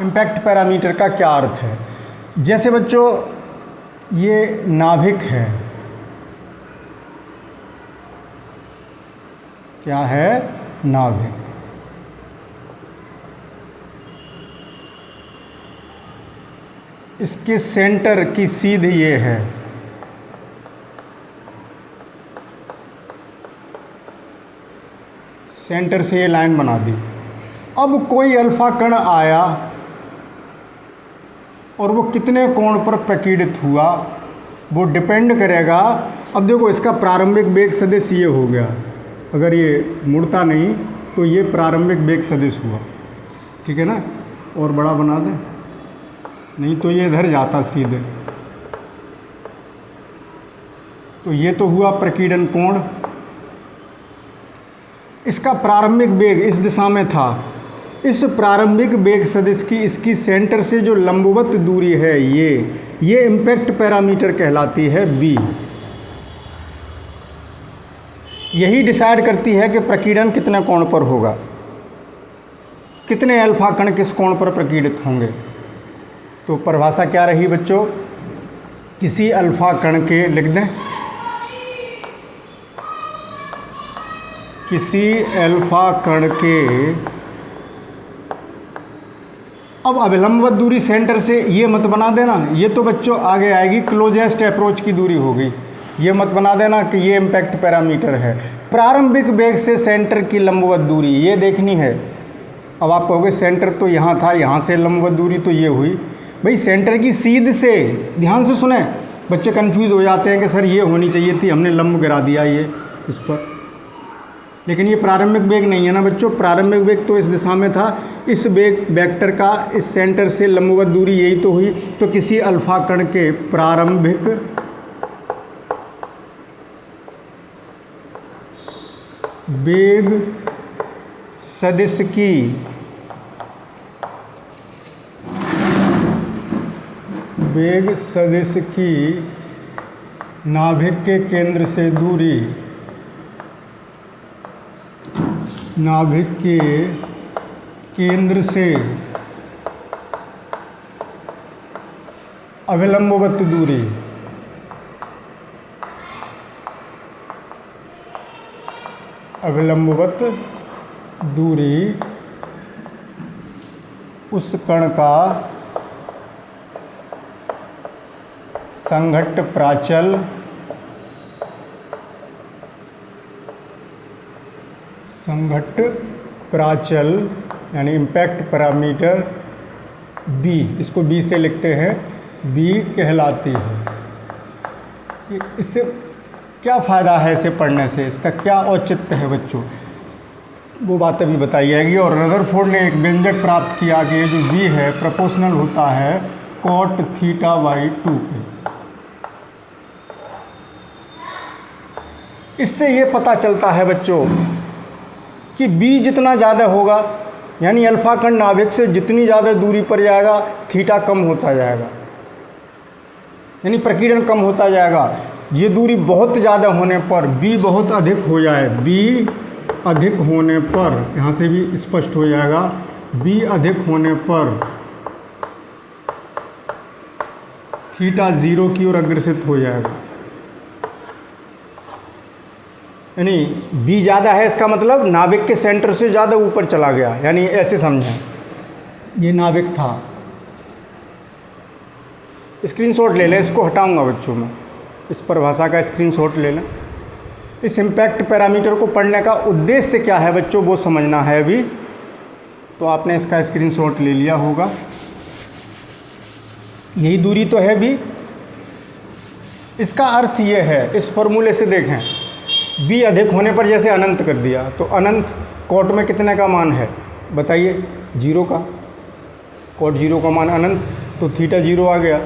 इम्पैक्ट पैरामीटर का क्या अर्थ है? जैसे बच्चों ये नाभिक है, क्या है? नाभिक। इसके सेंटर की सीध ये है, सेंटर से ये लाइन बना दी। अब कोई अल्फा कण आया और वो कितने कोण पर प्रकीर्णित हुआ वो डिपेंड करेगा। अब देखो इसका प्रारंभिक वेग सदिश ये हो गया, अगर ये मुड़ता नहीं तो ये प्रारंभिक वेग सदिश हुआ, ठीक है ना? और बड़ा बना दें, नहीं तो ये इधर जाता सीधे। तो ये तो हुआ प्रकीर्णन कोण। इसका प्रारंभिक वेग इस दिशा में था, इस प्रारंभिक वेग सदिश की इसकी सेंटर से जो लंबवत दूरी है ये इम्पैक्ट पैरामीटर कहलाती है b। यही डिसाइड करती है कि प्रकीर्णन कितने कोण पर होगा, कितने अल्फा कण किस कोण पर प्रकीर्णित होंगे। तो परिभाषा क्या रही बच्चों? किसी अल्फा कण के, लिख दें, किसी अल्फा कण के, अब अभिलंबवत दूरी सेंटर से ये मत बना देना, ये तो बच्चों आगे आएगी, क्लोजेस्ट अप्रोच की दूरी होगी। ये मत बना देना कि ये इम्पैक्ट पैरामीटर है। प्रारंभिक वेग से सेंटर की लंबवत दूरी ये देखनी है। अब आप कहोगे सेंटर तो यहाँ था, यहाँ से लंबवत दूरी तो ये हुई। भाई सेंटर की सीध से, ध्यान से सुने, बच्चे कंफ्यूज हो जाते हैं कि सर ये होनी चाहिए थी, हमने लंब गिरा दिया ये इस पर, लेकिन ये प्रारंभिक वेग नहीं है ना बच्चों। प्रारंभिक वेग तो इस दिशा में था, इस वेग वेक्टर का इस सेंटर से लंबवत दूरी यही तो हुई। तो किसी अल्फा कण के प्रारंभिक वेग सदिश की नाभिक के केंद्र से दूरी, नाभिक के केंद्र से अभिलंबवत दूरी, उस कण का संघट्ट प्राचल यानी इम्पैक्ट पैरामीटर बी, इसको बी से लिखते हैं, बी कहलाती है। इससे क्या फ़ायदा है, इसे पढ़ने से इसका क्या औचित्य है बच्चों, वो बात अभी बताई जाएगी। और रदरफोर्ड ने एक व्यंजक प्राप्त किया कि ये जो बी है प्रोपोर्शनल होता है cot θ/2 के। इससे ये पता चलता है बच्चों कि बी जितना ज़्यादा होगा, यानी अल्फा कण नाभिक से जितनी ज़्यादा दूरी पर जाएगा थीटा कम होता जाएगा, यानी प्रकीर्णन कम होता जाएगा। ये दूरी बहुत ज़्यादा होने पर बी बहुत अधिक हो जाए, बी अधिक होने पर, यहाँ से भी स्पष्ट हो जाएगा, बी अधिक होने पर थीटा 0 की ओर अग्रसित हो जाएगा। यानी बी ज़्यादा है, इसका मतलब नाभिक के सेंटर से ज़्यादा ऊपर चला गया, यानी ऐसे समझें ये नाभिक था। स्क्रीनशॉट ले लें, इसको हटाऊंगा बच्चों में, इस परिभाषा का स्क्रीनशॉट ले लें। इस इम्पैक्ट पैरामीटर को पढ़ने का उद्देश्य क्या है बच्चों, वो समझना है अभी। तो आपने इसका स्क्रीनशॉट ले लिया होगा, यही दूरी तो है बी। इसका अर्थ ये है, इस फॉर्मूले से देखें, बी अधिक होने पर जैसे अनंत कर दिया, तो अनंत कॉट में कितने का मान है बताइए, 0 का। कॉट 0 का मान अनंत, तो थीटा 0 आ गया,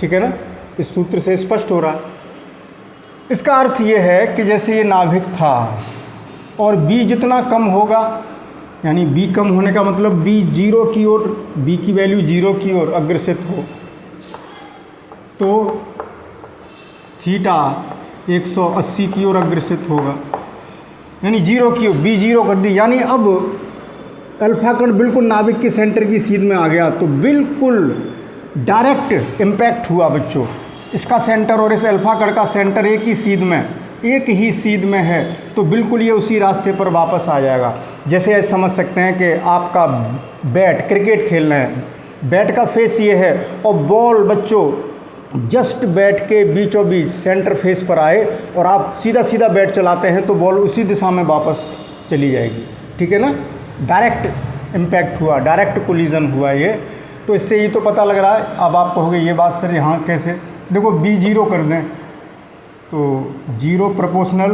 ठीक है ना। इस सूत्र से स्पष्ट हो रहा है। इसका अर्थ ये है कि जैसे ये नाभिक था और बी जितना कम होगा, यानी बी कम होने का मतलब बी 0 की ओर, बी की वैल्यू 0 की ओर अग्रसित हो, तो थीटा 180 की ओर अग्रसित होगा, यानी 0 की ओर, बी 0 कर दी, यानी अब अल्फा कण बिल्कुल नाभिक के सेंटर की सीध में आ गया, तो बिल्कुल डायरेक्ट इम्पैक्ट हुआ बच्चों। इसका सेंटर और इस अल्फा कण का सेंटर एक ही सीध में है, तो बिल्कुल ये उसी रास्ते पर वापस आ जाएगा। जैसे समझ सकते हैं कि आपका बैट, क्रिकेट खेलना है, बैट का फेस ये है और बॉल बच्चों जस्ट बैट के बीचों बीच सेंटर फेस पर आए और आप सीधा बैट चलाते हैं तो बॉल उसी दिशा में वापस चली जाएगी, ठीक है ना। डायरेक्ट इम्पैक्ट हुआ, डायरेक्ट कोलिजन हुआ ये। तो इससे ये तो पता लग रहा है। अब आप कहोगे ये बात सर यहाँ कैसे, देखो बी 0 कर दें तो 0 प्रोपोर्शनल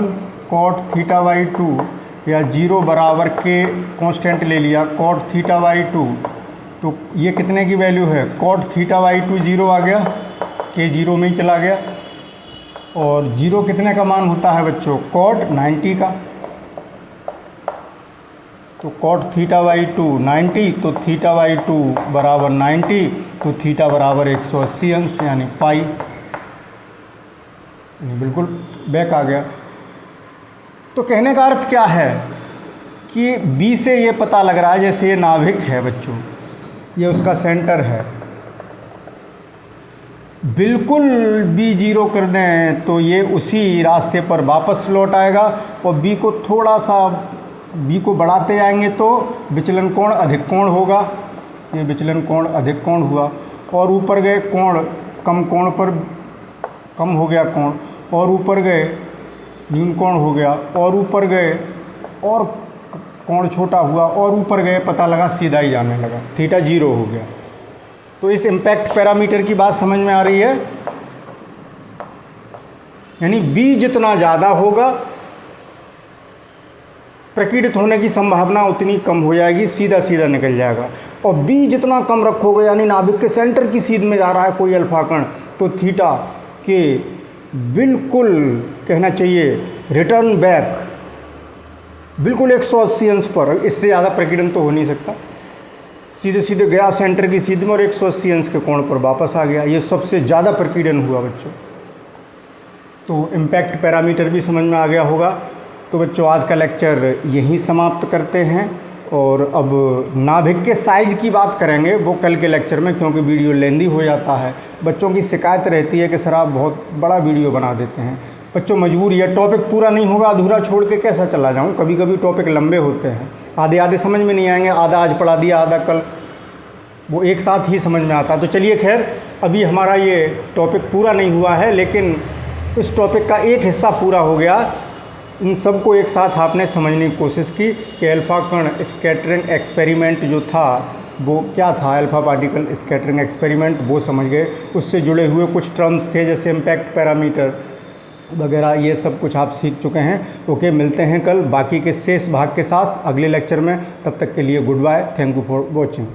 cot θ/2 या 0 बराबर के कांस्टेंट ले लिया cot θ/2, तो ये कितने की वैल्यू है, cot θ/2 0 आ गया, के 0 में ही चला गया। और 0 कितने का मान होता है बच्चों, cot 90 का, तो cot θ/2 90, तो θ/2 बराबर 90, तो थीटा बराबर 180 अंश यानी पाई, बिल्कुल बैक आ गया। तो कहने का अर्थ क्या है कि बी से ये पता लग रहा है जैसे ये नाभिक है बच्चों, ये उसका सेंटर है, बिल्कुल बी 0 कर दें तो ये उसी रास्ते पर वापस लौट आएगा। और बी को थोड़ा सा, बी को बढ़ाते जाएंगे तो विचलन कोण अधिक कोण होगा, ये विचलन कोण अधिक कोण हुआ, और ऊपर गए कोण कम कोण पर कम हो गया कोण, और ऊपर गए न्यून कोण हो गया, और ऊपर गए और कोण छोटा हुआ, और ऊपर गए पता लगा सीधा ही जाने लगा, थीटा 0 हो गया। तो इस इम्पैक्ट पैरामीटर की बात समझ में आ रही है। यानी बी जितना ज़्यादा होगा प्रकीर्णित होने की संभावना उतनी कम हो जाएगी, सीधा सीधा निकल जाएगा। और बी जितना कम रखोगे, यानी नाभिक के सेंटर की सीध में जा रहा है कोई अल्फा कण, तो थीटा के बिल्कुल कहना चाहिए रिटर्न बैक बिल्कुल 180 अंश पर, इससे ज़्यादा प्रकीर्णन तो हो नहीं सकता। सीधे सीधे गया सेंटर की सीध में और 180 अंश के कोण पर वापस आ गया। ये सबसे ज़्यादा प्रकीर्णन हुआ बच्चों। तो इम्पैक्ट पैरामीटर भी समझ में आ गया होगा। तो बच्चों आज का लेक्चर यहीं समाप्त करते हैं, और अब नाभिक के साइज की बात करेंगे वो कल के लेक्चर में, क्योंकि वीडियो लेंदी हो जाता है। बच्चों की शिकायत रहती है कि सर आप बहुत बड़ा वीडियो बना देते हैं। बच्चों मजबूरी है, टॉपिक पूरा नहीं होगा, अधूरा छोड़ के कैसा चला जाऊँ। कभी कभी टॉपिक लंबे होते हैं, आधे आधे समझ में नहीं आएंगे, आधा आज पढ़ा दिया आधा कल, वो एक साथ ही समझ में आता। तो चलिए खैर, अभी हमारा ये टॉपिक पूरा नहीं हुआ है, लेकिन इस टॉपिक का एक हिस्सा पूरा हो गया। इन सब को एक साथ आपने समझने की कोशिश की कि अल्फा कण स्कैटरिंग एक्सपेरिमेंट जो था वो क्या था, अल्फा पार्टिकल स्कैटरिंग एक्सपेरिमेंट, वो समझ गए। उससे जुड़े हुए कुछ टर्म्स थे जैसे इम्पैक्ट पैरामीटर वगैरह, ये सब कुछ आप सीख चुके हैं। ओके, मिलते हैं कल बाकी के शेष भाग के साथ अगले लेक्चर में। तब तक के लिए goodbye, thank you for watching.